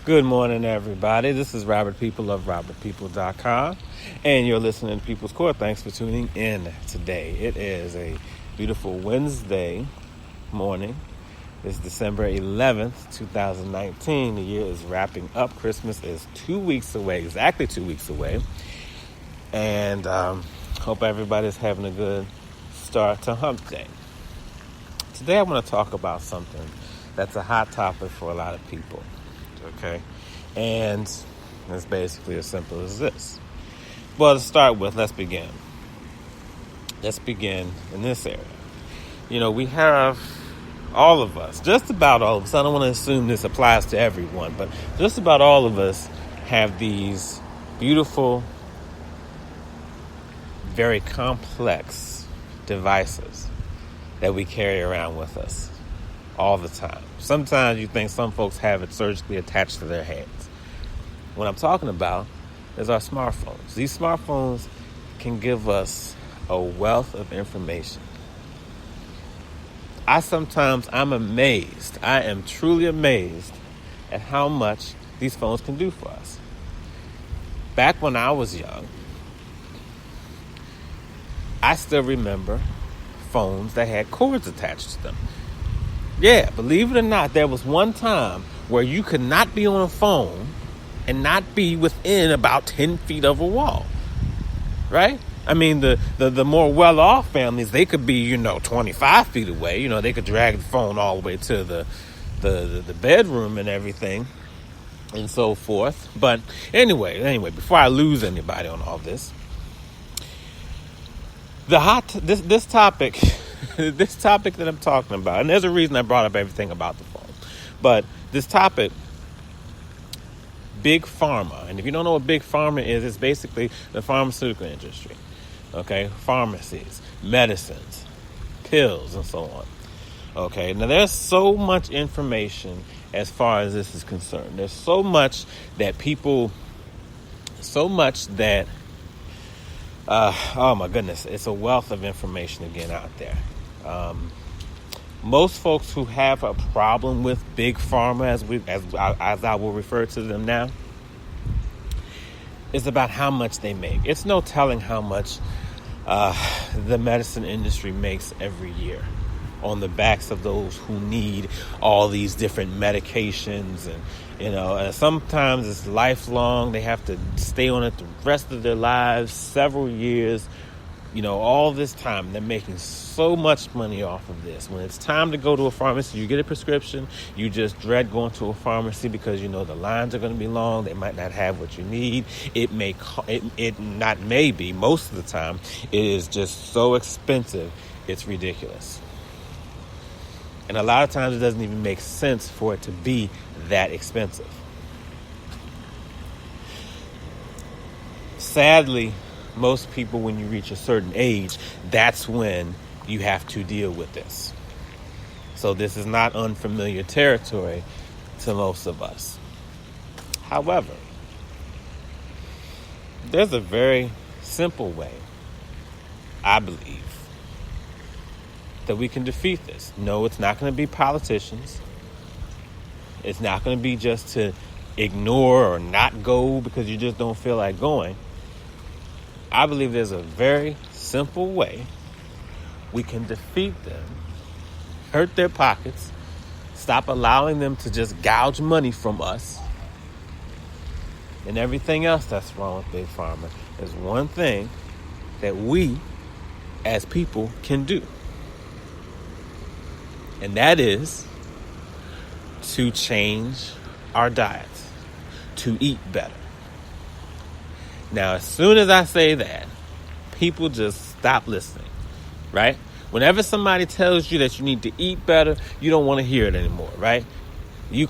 Good morning, everybody. This is Robert People of RobertPeople.com, and you're listening to People's Court. Thanks for tuning in today. It is a beautiful Wednesday morning. It's December 11th, 2019. The year is wrapping up. Christmas is 2 weeks away, exactly 2 weeks away. And hope everybody's having a good start to Hump Day. Today I want to talk about something that's a hot topic for a lot of people. Okay, and it's basically as simple as this. Well, to start with, let's begin. Let's begin in this area. You know, we have all of us, just about all of us. I don't want to assume this applies to everyone, but just about all of us have these beautiful, very complex devices that we carry around with us all the time. Sometimes you think some folks have it surgically attached to their hands. What I'm talking about is our smartphones. These smartphones can give us a wealth of information. I'm amazed. I am truly amazed at how much these phones can do for us. Back when I was young, I still remember phones that had cords attached to them. Yeah, believe it or not, there was one time where you could not be on a phone and not be within about 10 feet of a wall, right? I mean, the more well-off families, they could be, 25 feet away. They could drag the phone all the way to the bedroom and everything and so forth. But anyway, before I lose anybody on all this, this topic that I'm talking about, and there's a reason I brought up everything about the phone, but this topic, big pharma, and if you don't know what big pharma is, it's basically the pharmaceutical industry, okay? Pharmacies, medicines, pills, and so on, okay? Now, there's so much information as far as this is concerned. There's so much that oh my goodness, it's a wealth of information again out there. Most folks who have a problem with big pharma, as I will refer to them now, is about how much they make. It's no telling how much the medicine industry makes every year on the backs of those who need all these different medications, and sometimes it's lifelong. They have to stay on it the rest of their lives, several years. All this time, they're making so much money off of this. When it's time to go to a pharmacy, you get a prescription, you just dread going to a pharmacy because the lines are going to be long. They might not have what you need. Most of the time, it is just so expensive, it's ridiculous. And a lot of times, it doesn't even make sense for it to be that expensive. Sadly, most people, when you reach a certain age, that's when you have to deal with this. So this is not unfamiliar territory to most of us. However, there's a very simple way, I believe, that we can defeat this. No, it's not going to be politicians. It's not going to be just to ignore or not go because you just don't feel like going. I believe there's a very simple way we can defeat them, hurt their pockets, stop allowing them to just gouge money from us, and everything else that's wrong with big pharma. There's one thing that we as people can do, and that is to change our diets, to eat better. Now, as soon as I say that, people just stop listening, right? Whenever somebody tells you that you need to eat better, you don't want to hear it anymore, right? You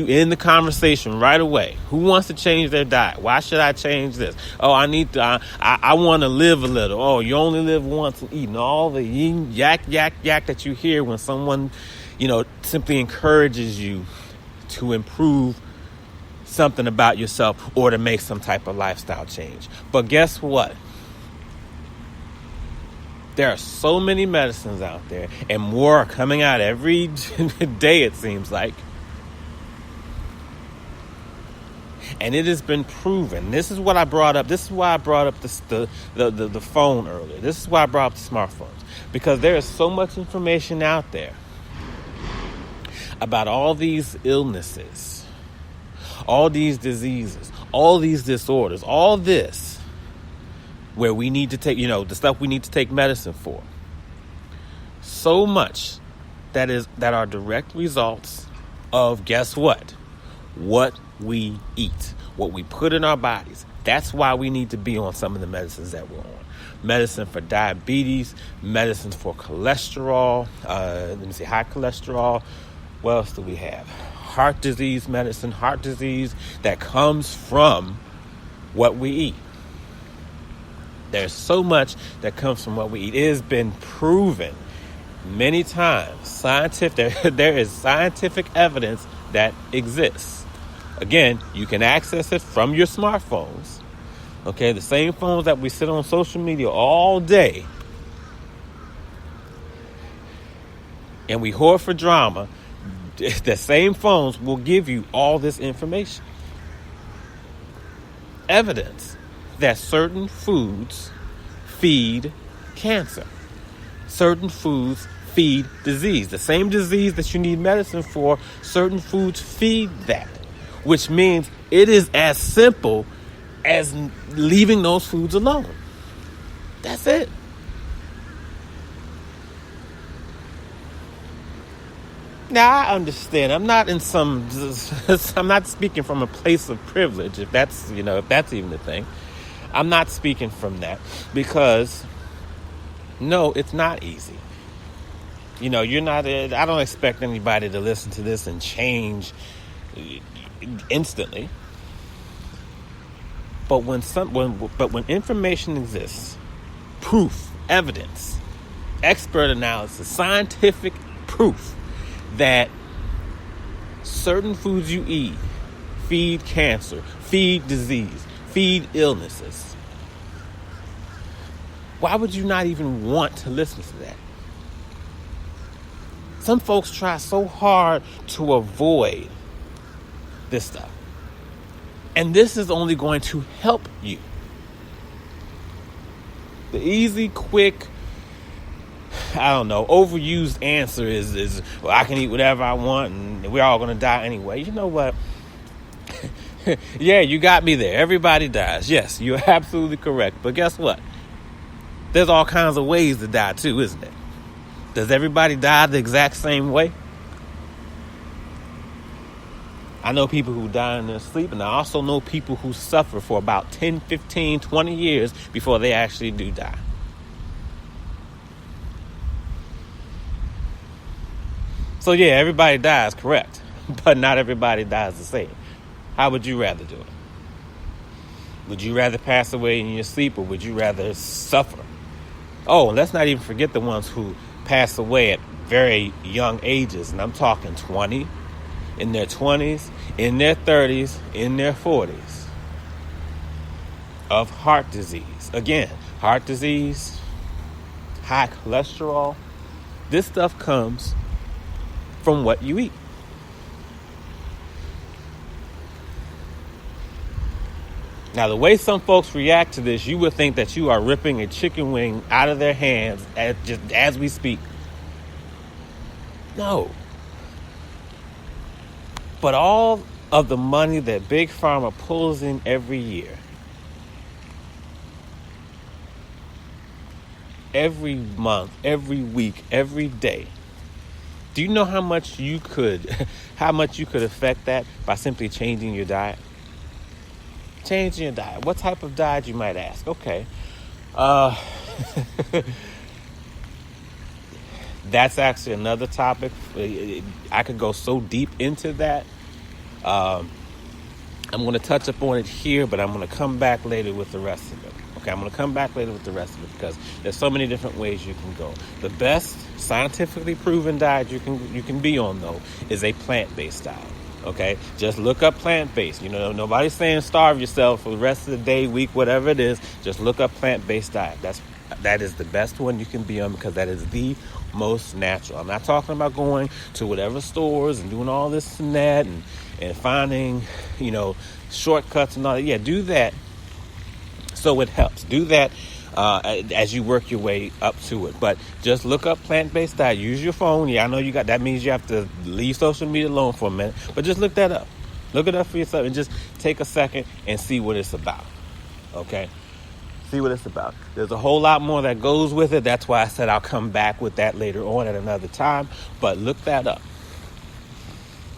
end the conversation right away. Who wants to change their diet? Why should I change this? Oh, I want to live a little. Oh, you only live once, and eating all the yak that you hear when someone, simply encourages you to improve something about yourself or to make some type of lifestyle change. But guess what? There are so many medicines out there, and more are coming out every day, it seems like. And it has been proven. This is what I brought up. This is why I brought up the phone earlier. This is why I brought up the smartphones. Because there is so much information out there about all these illnesses, all these diseases, all these disorders, all this, where we need to take, the stuff we need to take medicine for. So much that are direct results of, guess what? What we eat, what we put in our bodies. That's why we need to be on some of the medicines that we're on. Medicine for diabetes, medicine for cholesterol, high cholesterol. What else do we have? Heart disease medicine, heart disease that comes from what we eat. There's so much that comes from what we eat. It has been proven many times. There is scientific evidence that exists. Again, you can access it from your smartphones. Okay, the same phones that we sit on social media all day. And we hoard for drama. The same phones will give you all this information. Evidence that certain foods feed cancer. Certain foods feed disease. The same disease that you need medicine for, certain foods feed that. Which means it is as simple as leaving those foods alone. That's it. Now, I understand. I'm not speaking from a place of privilege, if that's even the thing. I'm not speaking from that because, no, it's not easy. I don't expect anybody to listen to this and change instantly. But when information exists, proof, evidence, expert analysis, scientific proof that certain foods you eat feed cancer, feed disease, feed illnesses, why would you not even want to listen to that? Some folks try so hard to avoid this stuff. And this is only going to help you. The easy, quick, overused answer is well, I can eat whatever I want and we're all going to die anyway. You know what? Yeah, you got me there. Everybody dies. Yes, you're absolutely correct. But guess what? There's all kinds of ways to die too, isn't it? Does everybody die the exact same way? I know people who die in their sleep, and I also know people who suffer for about 10, 15, 20 years before they actually do die. So yeah, everybody dies, correct. But not everybody dies the same. How would you rather do it? Would you rather pass away in your sleep, or would you rather suffer? Oh, and let's not even forget the ones who pass away at very young ages. And I'm talking 20, in their 20s, in their 30s, in their 40s, of heart disease. Again, heart disease, high cholesterol. This stuff comes from what you eat. Now, the way some folks react to this, you would think that you are ripping a chicken wing out of their hands as we speak. No. But all of the money that Big Pharma pulls in every year, every month, every week, every day, do you know how much you could affect that by simply changing your diet? Changing your diet. What type of diet, you might ask? Okay. That's actually another topic. I could go so deep into that. I'm going to touch upon it here, but I'm going to come back later with the rest of it. Okay, I'm going to come back later with the rest of it because there's so many different ways you can go. The best scientifically proven diet you can be on, though, is a plant-based diet. Okay, just look up plant-based. Nobody's saying starve yourself for the rest of the day, week, whatever it is. Just look up plant-based diet. That is the best one you can be on because that is the most natural. I'm not talking about going to whatever stores and doing all this and that and finding, shortcuts and all that. Yeah, do that so it helps. Do that as you work your way up to it. But just look up plant-based diet. Use your phone. Yeah, I know that means you have to leave social media alone for a minute. But just look that up. Look it up for yourself and just take a second and see what it's about. Okay? See what it's about. There's a whole lot more that goes with it. That's why I said I'll come back with that later on at another time. But look that up.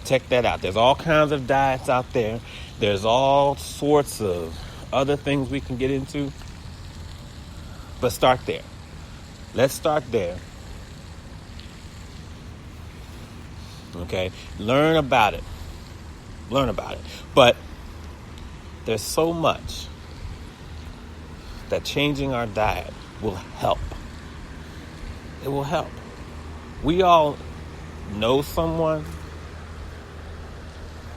Check that out. There's all kinds of diets out there. There's all sorts of other things we can get into. But start there. Let's start there. Okay? Learn about it. But there's so much that changing our diet will help. It will help. We all know someone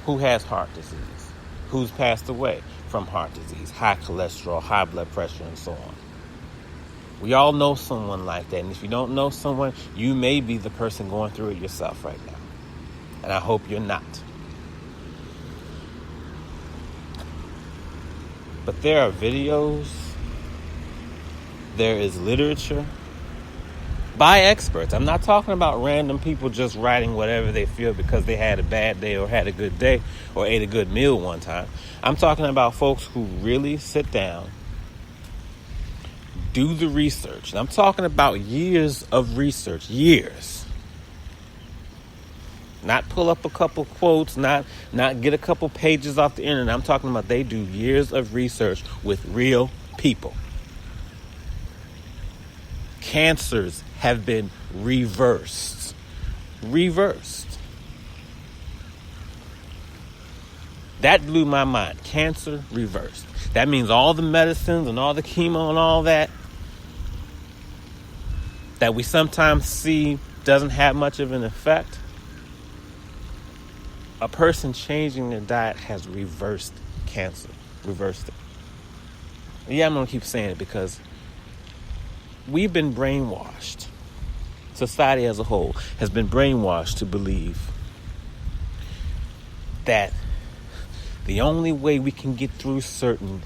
who has heart disease, who's passed away from heart disease, high cholesterol, high blood pressure, and so on. We all know someone like that. And if you don't know someone, you may be the person going through it yourself right now. And I hope you're not. But there are videos, there is literature by experts. I'm not talking about random people just writing whatever they feel because they had a bad day or had a good day or ate a good meal one time. I'm talking about folks who really sit down, do the research. And I'm talking about years of research, years. Not pull up a couple quotes, not get a couple pages off the internet. I'm talking about they do years of research with real people. Cancers have been reversed. That blew my mind. Cancer reversed. That means all the medicines and all the chemo and all that we sometimes see doesn't have much of an effect. A person changing their diet has reversed cancer. Reversed it. Yeah, I'm going to keep saying it because we've been brainwashed. Society as a whole has been brainwashed to believe that the only way we can get through certain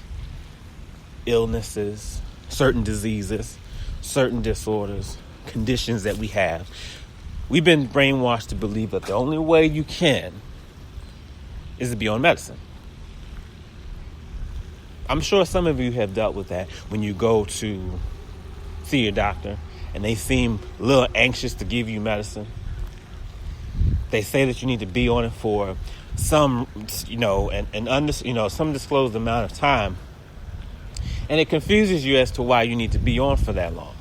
illnesses, certain diseases, certain disorders, conditions that we have, we've been brainwashed to believe that the only way you can is to be on medicine. I'm sure some of you have dealt with that when you go to see your doctor and they seem a little anxious to give you medicine. They say that you need to be on it for some, some disclosed amount of time. And it confuses you as to why you need to be on for that long.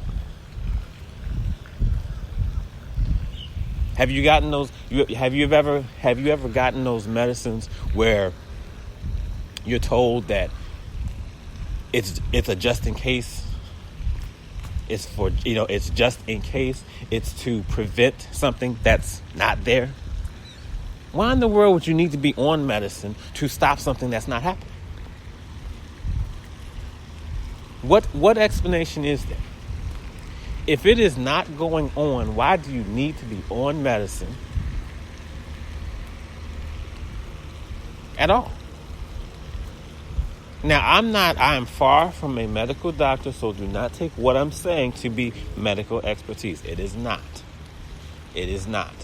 Have you gotten those? Have you ever gotten those medicines where you're told that it's a just in case? It's for it's just in case. It's to prevent something that's not there. Why in the world would you need to be on medicine to stop something that's not happening? What explanation is there? If it is not going on, why do you need to be on medicine at all? Now, I am far from a medical doctor, so do not take what I'm saying to be medical expertise. It is not. It is not.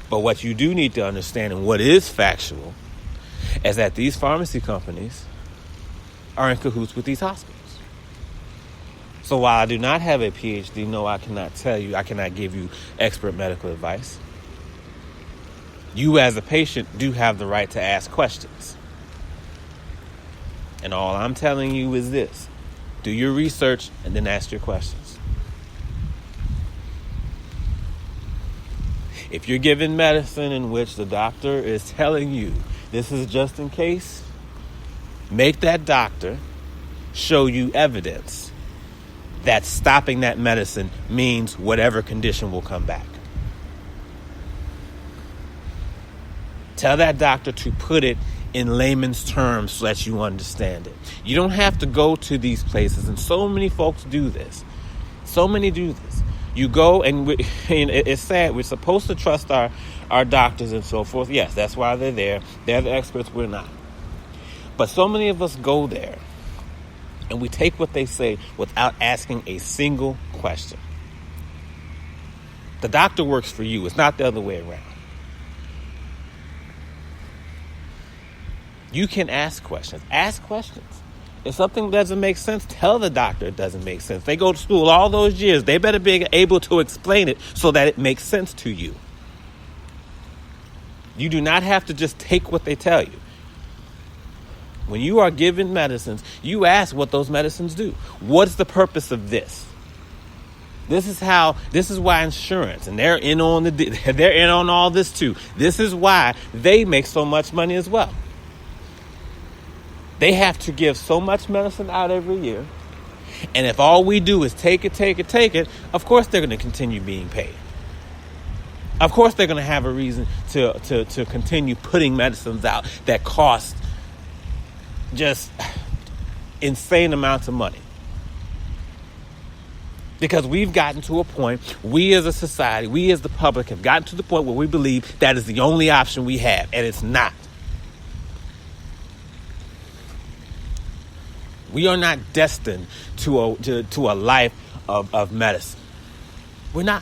But what you do need to understand, and what is factual, is that these pharmacy companies are in cahoots with these hospitals. So while I do not have a PhD, no, I cannot give you expert medical advice. You as a patient do have the right to ask questions. And all I'm telling you is this: do your research and then ask your questions. If you're given medicine in which the doctor is telling you this is just in case, make that doctor show you evidence that stopping that medicine means whatever condition will come back. Tell that doctor to put it in layman's terms so that you understand it. You don't have to go to these places, and so many folks do this. So many do this. You go, and it's sad. We're supposed to trust our doctors and so forth. Yes, that's why they're there. They're the experts. We're not. But so many of us go there, and we take what they say without asking a single question. The doctor works for you. It's not the other way around. You can ask questions. Ask questions. If something doesn't make sense, tell the doctor it doesn't make sense. They go to school all those years. They better be able to explain it so that it makes sense to you. You do not have to just take what they tell you. When you are given medicines, you ask what those medicines do. What's the purpose of this? This is why insurance, and they're in on all this too. This is why they make so much money as well. They have to give so much medicine out every year. And if all we do is take it, of course they're going to continue being paid. Of course they're going to have a reason to continue putting medicines out that cost just insane amounts of money. Because we've gotten to a point, we as a society, we as the public have gotten to the point where we believe that is the only option we have, and it's not. We are not destined to a life of medicine. We're not.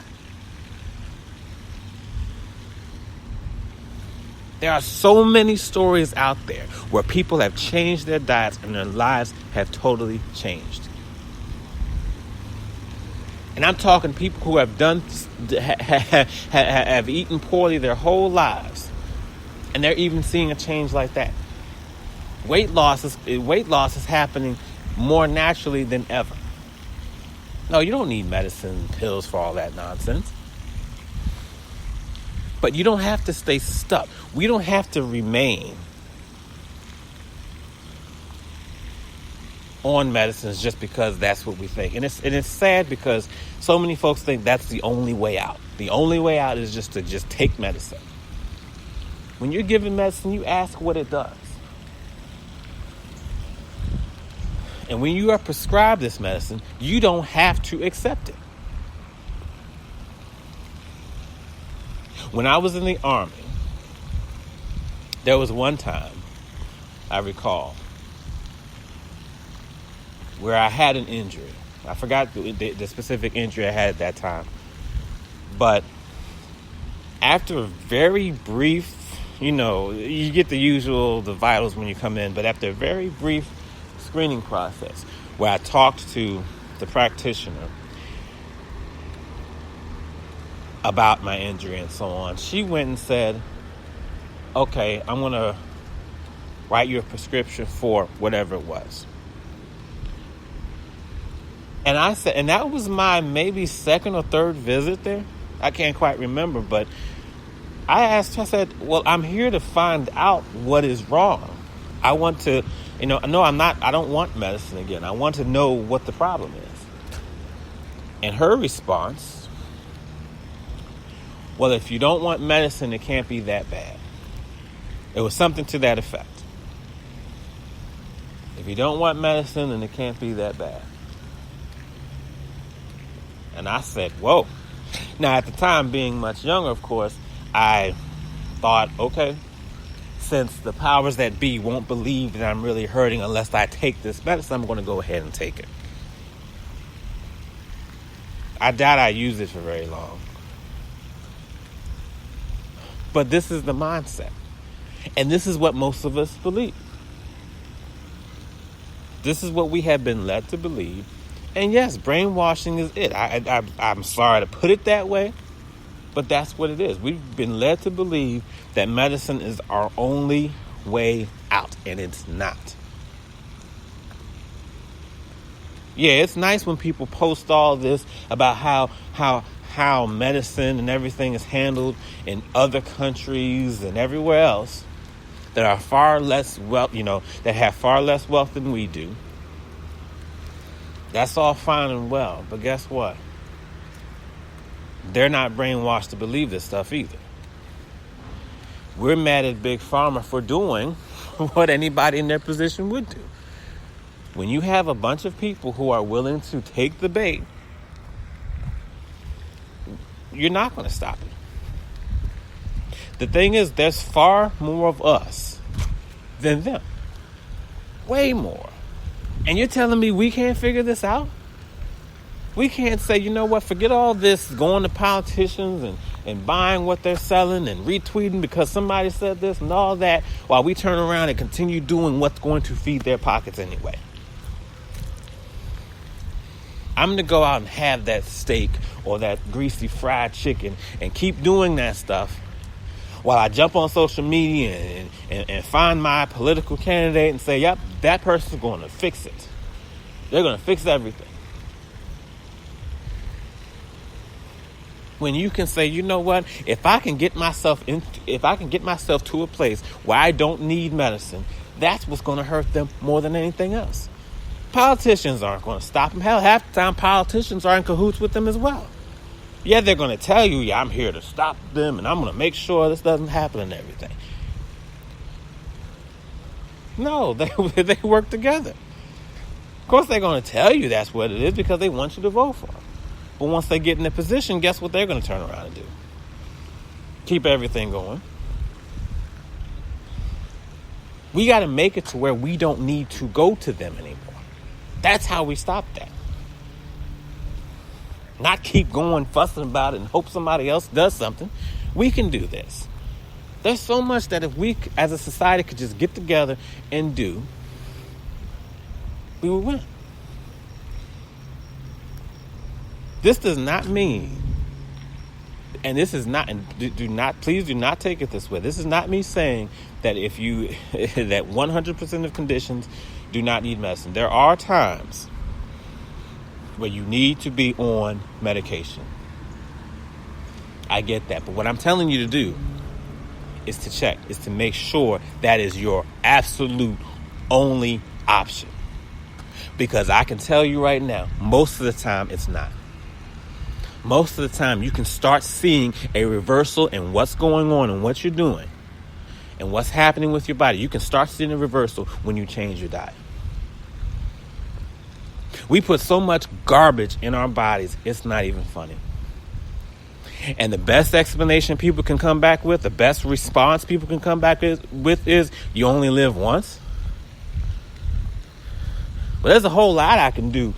There are so many stories out there where people have changed their diets and their lives have totally changed. And I'm talking people who have have eaten poorly their whole lives, and they're even seeing a change like that. Weight loss is happening more naturally than ever. No, you don't need medicine, pills for all that nonsense. But you don't have to stay stuck. We don't have to remain on medicines just because that's what we think. And it's sad because so many folks think that's the only way out. The only way out is just to take medicine. When you're given medicine, you ask what it does. And when you are prescribed this medicine, you don't have to accept it. When I was in the Army, there was one time, I recall, where I had an injury. I forgot the specific injury I had at that time. But after a very brief, you get the vitals when you come in, but after a very brief screening process where I talked to the practitioner about my injury and so on, she went and said, okay, I'm going to write you a prescription for whatever it was. And I said, and that was my maybe second or third visit there. I can't quite remember, but I asked her, I said, well, I'm here to find out what is wrong. I want to, no, I don't want medicine again. I want to know what the problem is. And her response, well, if you don't want medicine, it can't be that bad. It was something to that effect. If you don't want medicine, then it can't be that bad. And I said, whoa. Now, at the time, being much younger, of course, I thought, okay, since the powers that be won't believe that I'm really hurting unless I take this medicine, I'm going to go ahead and take it. I doubt I used it for very long. But this is the mindset. And this is what most of us believe. This is what we have been led to believe. And yes, brainwashing is it. I'm sorry to put it that way, but that's what it is. We've been led to believe that medicine is our only way out, and it's not. Yeah, it's nice when people post all this about how medicine and everything is handled in other countries and everywhere else that are far less wealth, that have far less wealth than we do. That's all fine and well, but guess what? They're not brainwashed to believe this stuff either. We're mad at Big Pharma for doing what anybody in their position would do. When you have a bunch of people who are willing to take the bait, you're not going to stop it. The thing is, there's far more of us than them. Way more. And you're telling me we can't figure this out? We can't say, you know what, forget all this going to politicians and buying what they're selling and retweeting because somebody said this and all that, while we turn around and continue doing what's going to feed their pockets anyway. I'm going to go out and have that steak or that greasy fried chicken and keep doing that stuff while I jump on social media and find my political candidate and say, yep, that person's going to fix it. They're going to fix everything. When you can say, you know what, if I can get myself to a place where I don't need medicine, that's what's going to hurt them more than anything else. Politicians aren't going to stop them. Hell, half the time politicians are in cahoots with them as well. Yeah, they're going to tell you, yeah, I'm here to stop them and I'm going to make sure this doesn't happen and everything. No, they work together. Of course, they're going to tell you that's what it is because they want you to vote for them. But once they get in a position, guess what they're going to turn around and do? Keep everything going. We got to make it to where we don't need to go to them anymore. That's how we stop that. Not keep going, fussing about it and hope somebody else does something. We can do this. There's so much that if we as a society could just get together and do, we would win. This does not mean, and this is not, and please do not take it this way. This is not me saying that that 100% of conditions do not need medicine. There are times where you need to be on medication. I get that. But what I'm telling you to do is to check, is to make sure that is your absolute only option. Because I can tell you right now, most of the time it's not. Most of the time you can start seeing a reversal in what's going on and what you're doing and what's happening with your body. You can start seeing a reversal when you change your diet. We put so much garbage in our bodies, it's not even funny. And the best explanation people can come back with, the best response people can come back with is, you only live once. But there's a whole lot I can do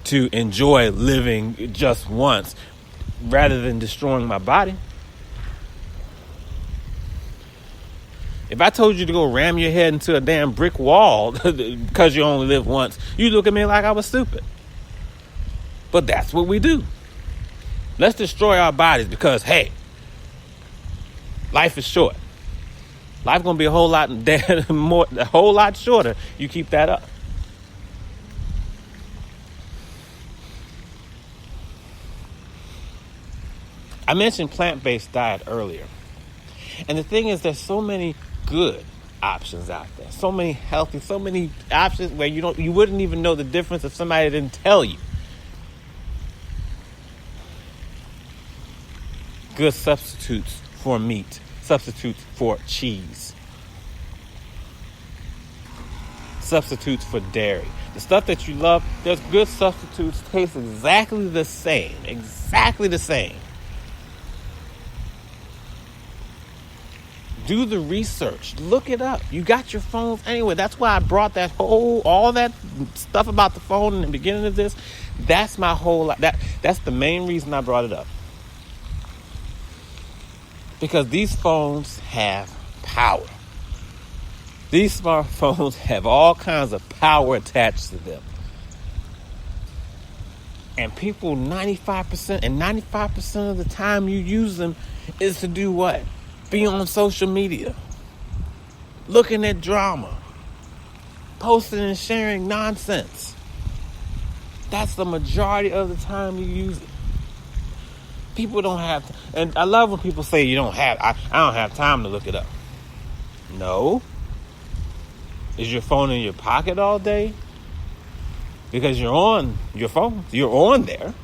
to enjoy living just once rather than destroying my body. If I told you to go ram your head into a damn brick wall because you only live once, you look at me like I was stupid. But that's what we do. Let's destroy our bodies because, hey, life is short. Life's gonna be a whole lot shorter. You keep that up. I mentioned plant-based diet earlier. And the thing is, there's so many good options out there. So many healthy, so many options where you wouldn't even know the difference if somebody didn't tell you. Good substitutes for meat, substitutes for cheese, substitutes for dairy. The stuff that you love, there's good substitutes, taste exactly the same. Exactly the same. Do the research. Look it up. You got your phones anyway. That's why I brought all that stuff about the phone in the beginning of this. That's my whole, that's the main reason I brought it up. Because these phones have power. These smartphones have all kinds of power attached to them. And people, 95% of the time you use them is to do what? Be on social media, looking at drama, posting and sharing nonsense. That's the majority of the time you use it. People don't have, and I love when people say I don't have time to look it up. No. Is your phone in your pocket all day? Because you're on your phone. You're on there.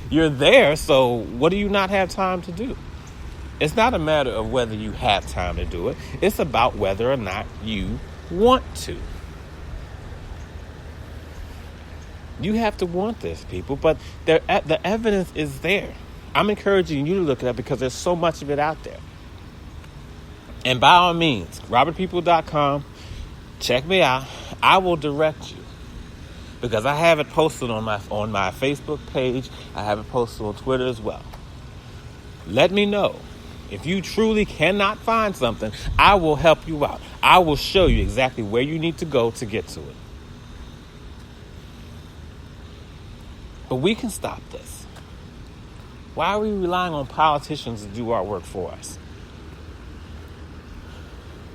You're there, so what do you not have time to do? It's not a matter of whether you have time to do it. It's about whether or not you want to. You have to want this, people, but the evidence is there. I'm encouraging you to look it up because there's so much of it out there. And by all means, robertpeople.com, check me out. I will direct you because I have it posted on my Facebook page. I have it posted on Twitter as well. Let me know. If you truly cannot find something, I will help you out. I will show you exactly where you need to go to get to it. But we can stop this. Why are we relying on politicians to do our work for us?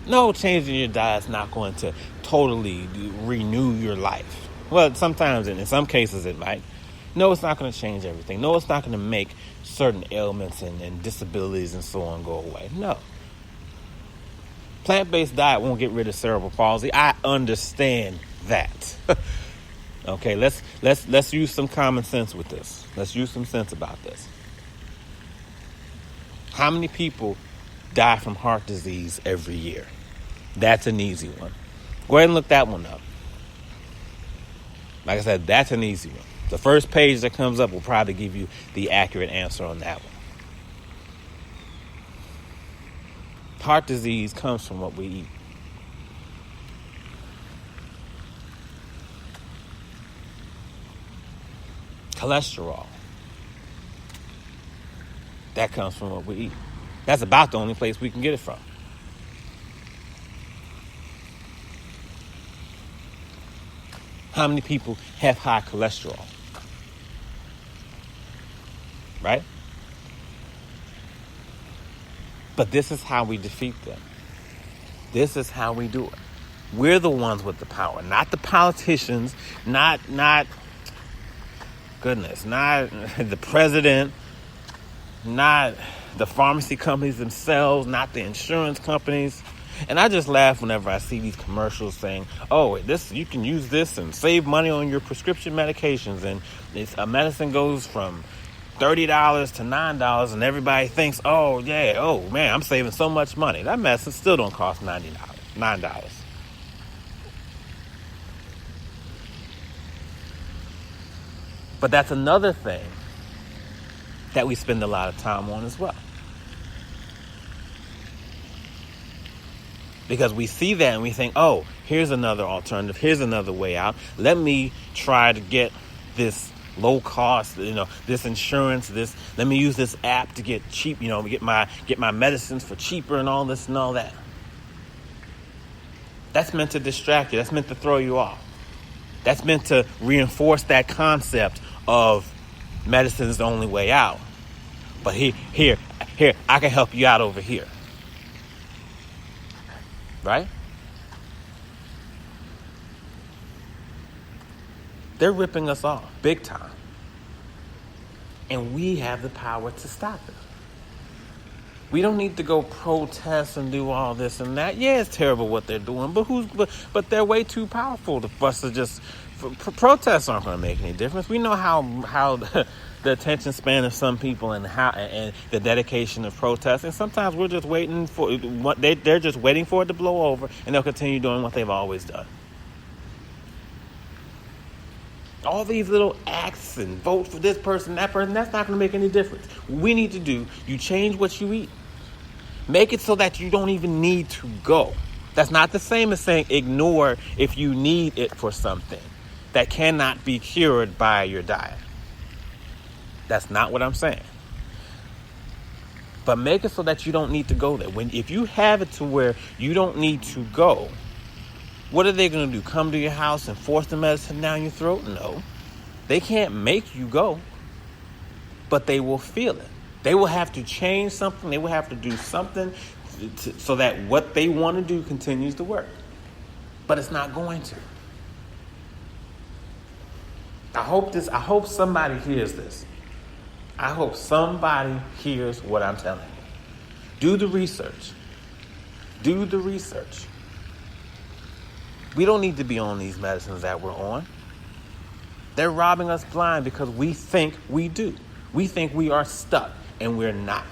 No, changing your diet is not going to totally renew your life. Well, sometimes, in some cases, it might. No, it's not going to change everything. No, it's not going to make certain ailments and disabilities and so on go away. No. Plant-based diet won't get rid of cerebral palsy. I understand that. Okay, let's use some common sense with this. Let's use some sense about this. How many people die from heart disease every year? That's an easy one. Go ahead and look that one up. Like I said, that's an easy one. The first page that comes up will probably give you the accurate answer on that one. Heart disease comes from what we eat. Cholesterol. That comes from what we eat. That's about the only place we can get it from. How many people have high cholesterol? Right? But this is how we defeat them. This is how we do it. We're the ones with the power, not the politicians, not the president, not the pharmacy companies themselves, not the insurance companies. And I just laugh whenever I see these commercials saying, "Oh, you can use this and save money on your prescription medications." And a medicine goes from $30 to $9, and everybody thinks, "Oh yeah, oh man, I'm saving so much money." That medicine still don't cost $9. But that's another thing that we spend a lot of time on as well. Because we see that and we think, oh, here's another alternative. Here's another way out. Let me try to get this low cost, this insurance, let me use this app to get cheap, get my medicines for cheaper and all this and all that. That's meant to distract you. That's meant to throw you off. That's meant to reinforce that concept of medicine is the only way out. But here, I can help you out over here. Right? They're ripping us off big time. And we have the power to stop it. We don't need to go protest and do all this and that. Yeah, it's terrible what they're doing, but they're way too powerful for us to just protests aren't going to make any difference. We know how the attention span of some people and the dedication of protesting. Sometimes we're just waiting for they're just waiting for it to blow over, and they'll continue doing what they've always done. All these little acts and vote for this person, that person, that's not going to make any difference. What we need to do, you change what you eat. Make it so that you don't even need to go. That's not the same as saying ignore if you need it for something that cannot be cured by your diet. That's not what I'm saying. But make it so that you don't need to go there. If you have it to where you don't need to go, what are they going to do? Come to your house and force the medicine down your throat? No. They can't make you go, but they will feel it. They will have to change something. They will have to do something so that what they want to do continues to work. But it's not going to. I hope somebody hears this. I hope somebody hears what I'm telling you. Do the research. Do the research. We don't need to be on these medicines that we're on. They're robbing us blind because we think we do. We think we are stuck, and we're not.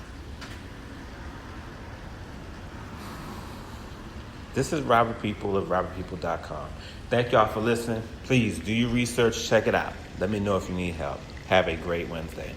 This is Robert People of RobertPeople.com. Thank y'all for listening. Please do your research, check it out. Let me know if you need help. Have a great Wednesday.